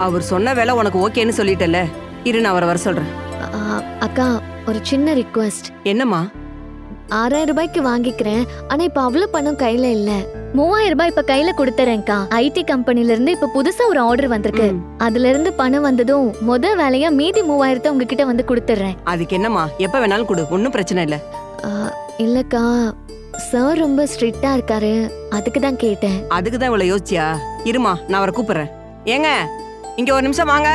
அவர் சொன்ன வேலை உனக்கு ஓகேன்னு சொல்லிட்டல. இரு, நான் அவரை வர சொல்றேன். அக்கா, ஒரு சின்ன ரிக்வெஸ்ட். என்னம்மா? 6000 ரூபாய்க்கு வாங்கிக்கிறேன். ஆனா இப்ப அவ்வளவு பணம் கையில இல்ல. 3000 ரூபாய் இப்ப கையில கொடுத்துறேன்க்கா. ஐடி கம்பெனில இருந்து இப்ப புதுசா ஒரு ஆர்டர் வந்திருக்கு. அதுல இருந்து பணம் வந்ததும் வேலையா மீதி 3000 உங்ககிட்ட வந்து கொடுத்துறேன். அதுக்கு என்னம்மா, எப்ப வேணாலும் கொடு, ஒன்னும் பிரச்சனை இல்ல. இல்லக்கா, சார் ரொம்ப ஸ்ட்ரிக்ட்டா இருக்காரு, அதுக்கு தான் கேட்டேன். அதுக்கு தான் இவ்வளவு யோசிச்சியா? இருமா, நான் அவரை கூப்பிடுறேன். ஏங்க, இங்க ஒரு நிமிஷம் வாங்க.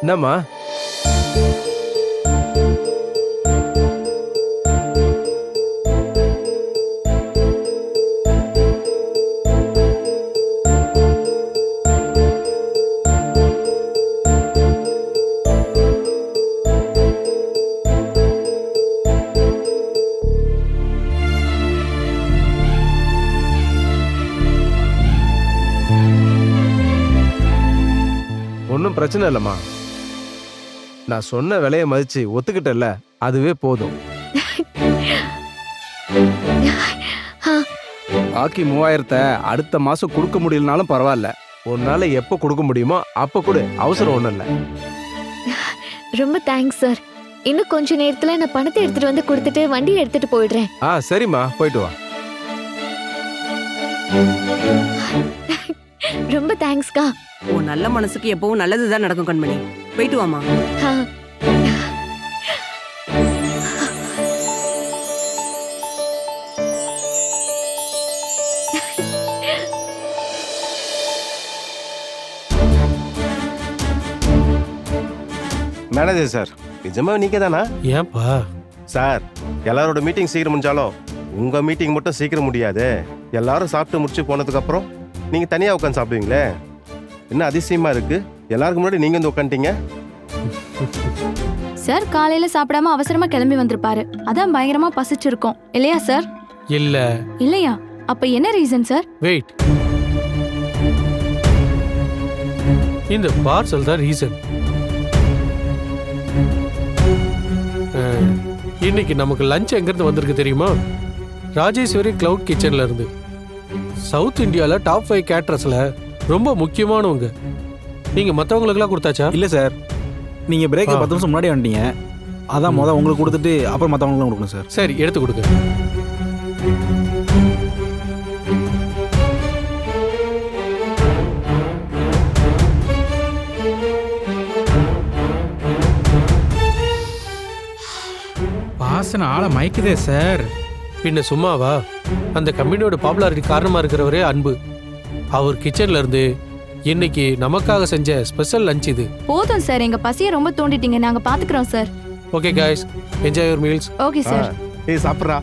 என்னம்மா? ஒன்றும் பிரச்சனை இல்லைம்மா. நான் சொன்ன விலையை மதிச்சு ஒத்துக்கிட்டல, அதுவே போதும். பாக்கி 3000 அடுத்த மாசம் கொடுக்க முடியலனாலும் பரவாயில்ல. உன்னால எப்ப கொடுக்க முடியுமோ அப்ப கொடு, அவசரம் ஒண்ணும் இல்ல. ரொம்ப தேங்க்ஸ் சார். இன்னும் கொஞ்ச நேரத்துல நான் பணத்தை எடுத்துட்டு வந்து கொடுத்துட்டு வண்டியை எடுத்துட்டு போயிடுறேன். சரிம்மா, போயிட்டு வா. ரொம்ப தேங்க்ஸ்க்கா. உன் நல்ல மனசுக்கு எப்பவும் நல்லதுதான் நடக்கும் கண்மணி. போயிட்டு வாமா. மேனேஜர் சார், நிஜமா நீங்க தானா? ஏன்பா சார், எல்லாரோட மீட்டிங் சீக்கிரம் முடிஞ்சாலும் உங்க மீட்டிங் மட்டும் சீக்கிரம் முடியாது. எல்லாரும் சாப்பிட்டு முடிச்சு போனதுக்கு அப்புறம் நீங்க தனியா உட்காந்து சாப்பிடுவீங்களே, என்ன அதிசயமா இருக்கு. எல்லாருக்கும் முன்னாடி நீங்க வந்து உட்காந்துட்டீங்க. சார் காலையில சாப்பிடாம அவசரமா கிளம்பி வந்திருப்பாரு. அதான் பயங்கரமா பசிச்சிருக்கோம் இல்லையா சார்? இல்ல. இல்லையா? அப்ப என்ன ரீசன் சார்? வெயிட், இந்த பார்சல் தான் ரீசன். இன்னைக்கு நமக்கு லஞ்ச் எங்கிருந்து வந்திருக்கு தெரியுமா? ராஜேஸ்வரி கிளவுட் கிச்சன்ல இருந்து. சவுத் இந்தியால டாப் 5 கேட்டரர்ஸ்ல ரொம்ப முக்கியமானவங்க. நீங்க மற்றவங்களுக்குலாம் கொடுத்தாச்சா? இல்லை சார், நீங்கள் பிரேக்கு 10 நிமிஷம் முன்னாடி வந்துட்டீங்க. அதான் உங்களுக்கு கொடுத்துட்டு அப்புறம் மற்றவங்களுக்குலாம் கொடுக்கணும் சார். சரி, எடுத்து கொடுங்க. வாசனை ஆளை மயக்குதே சார். பின்ன சும்மாவா? அந்த கம்பெனியோட பாப்புலாரிட்டி காரணமா இருக்கிறவரே அன்பு. அவர் கிச்சன்ல இருந்து இன்னைக்கு நமக்காக செஞ்ச ஸ்பெஷல் லஞ்ச் இது. போதும் சார், எங்க பசியை ரொம்ப தூண்டிட்டீங்க. நாங்க பாத்துக்கிறோம் sir. Okay guys, enjoy your meals. Okay sir. ஏய் சாப்பிட்றா.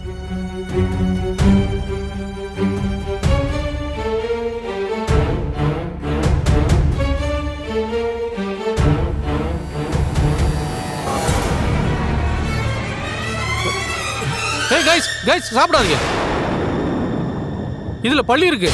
ஏய் गाइस சாப்பிடாதீங்க. இதுல பல்லி இருக்கு.